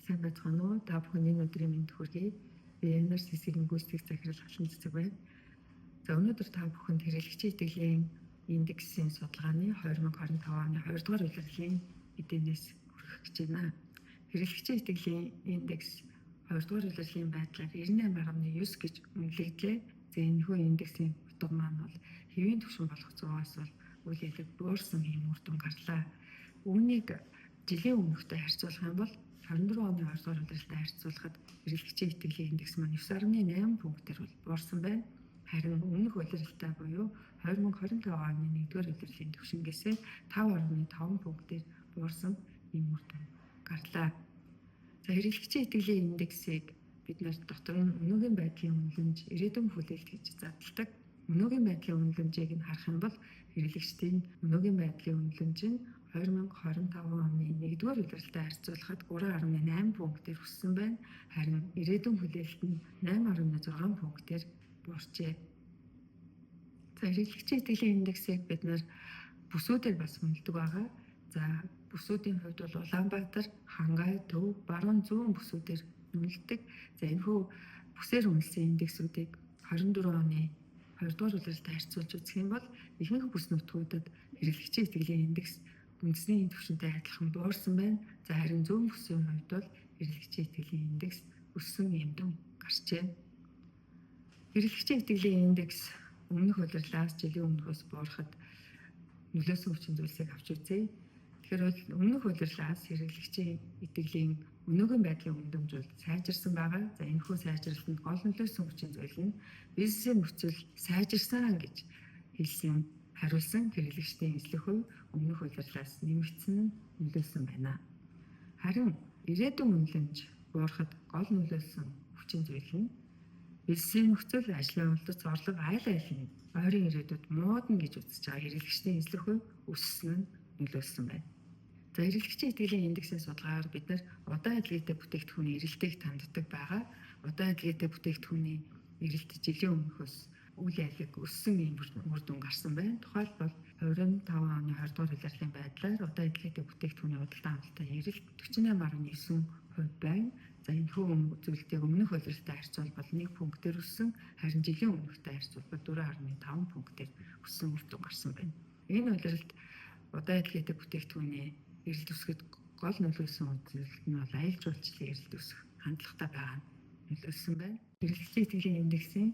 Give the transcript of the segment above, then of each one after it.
Сайн байцгаана уу? Та бүхэний өдрийн мэнд хүргэе. Би NRCC-ийн гүйцэтгэх захирал Алтан Цэцэг байна. За өнөөдөр та бүхэнд хэрэглэгчийн итгэлийн индексийн судалгааны 2025 оны 2 дугаар улирлын эднээс хүргэх гэж байна. Хэрэглэгчийн итгэлийн индекс 2 дугаар улирлын байдлаар 98.9 гэж үнэлэгдлээ. За энэхүү индексийн утга маань бол хэвийн түвшин болох зугаас бол үйл явдлыг буурсан юм үр дүн гарлаа. Үүнийг жилийн өмнөхтэй харьцуулах юм бол 24 оны 2 дугаар улирлтай харьцуулахад хэрэглэгчийн итгэлийн индекс маань 9.8 пунктээр буурсан байна. Харин өмнөх улирлтай буюу 2025 оны 1-р улирлын түвшингээс 5.5 пунктээр буурсан юм үр дүн гарлаа. За хэрэглэгчийн итгэлийн индексийг бид нэр дотор нь өнөөгийн байдлын үнэлэмж, ирээдүйн хүлээлт гэж задлагддаг. Өнөөгийн байдлын үнэлэмжийг нь харах юм бол хэрэглэгчдийн өнөөгийн байдлын үнэлэмж нь 2025 оны 1-р улирлтай харьцуулахад 3.8 пунктээр өссөн байна. Харин ирээдүйн хүлээлт нь 8.6 пунктээр буурчээ. За хэрэглэгчийн итгэлийн индексийг бид нэр бүсүүдээр бас үнэлдэг байгаа. За бүсүүдийн хувьд бол Улаанбаатар, Хангай, Төв, Баруун зүүн бүсүүдээр үнэлдэг. За энэхүү бүсээр үнэлсэн индексүүдийг 24 оны 2 дугаар улирлтай харьцуулж үзэх юм бол ихэнх бүс нутгуудад хэрэглэгчийн итгэлийн индекс үндэсний түвшинтэй адилхан буурсан байна. За харин зүүн бүсийн хувьд бол хэрэглэгчийн итгэлийн индекс өссөн юм дүн гарчээ. Хэрэглэгчийн итгэлийн индекс өмнөх улирлаас жилийн өмнөхөөс буурахад нөлөөсөн хүчин зүйлсийг авч үзье. Тэгэхээр бол өмнөх улирлаас хэрэглэгчийн итгэлийн өнөөгийн байдлын үнэлэмж бол сайжирсан байгаа. За энэхүү сайжралтанд гол нөлөөсөн хүчин зүйл нь бизнесийн нөхцөл сайжирсан гэж хэлсэн хариулсан хэрэглэгчдийн эзлэх үе өмнөх улирлаас нэмэгдсэн нь нөлөөсөн байна. Харин ирээдүйн үнэлэмж буурахад гол нөлөөсөн хүчин зүйл нь бизнесийн нөхцөл, ажлын олдоц, орлого айл айлын ойрын ирээдүйд муудна гэж үзэж байгаа хэрэглэгчдийн эзлэх үе өссөн нь нөлөөлсөн байна. За хэрэглэгчийн итгэлийн индексийн судалгаагаар бид нар удаан эдлэгтэй бүтээгдэхүүний эрэлтийг танддаг байгаа. Удаан эдлэгтэй бүтээгдэхүүний эрэлт жилийн өмнөхөөс үйл явдлыг өссөн юм үр дүн гарсан байна. Тухайлбал 25 оны 2 дугаар улирлын байдлаар удаан эдлэгтэй бүтээгдэхүүний худалдан авалтын эрэлт 48.9% байна. За энэхүү зүйлийг өмнөх улирлтай харьцуулбал 1 пунктээр өссөн, харин жилийн өмнөхтэй харьцуулбал 4.5 пунктээр өссөн үр дүн гарсан байна. Энэ улирлд удаан эдлэгтэй бүтээгдэхүүний эрэлт өсгөд гол нөлөөсөн үзүүлэлт нь бол аялал жуулчлалын эрэлт өсөх хандлагатай байгаа нь нөлөөлсөн байна. Хэрэглэгчийн итгэлийн индексийн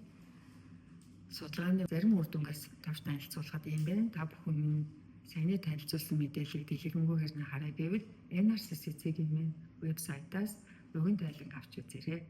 судалгааны зарим үр дүнгээс товч танилцуулахад юм байна. Та бүхэн саяны танилцуулсан мэдээллийг дэлгэрэнгүй хэрнээ хараа гэвэл NRCC-ийн вебсайтаас өгөн тайлан авч үзээрэй.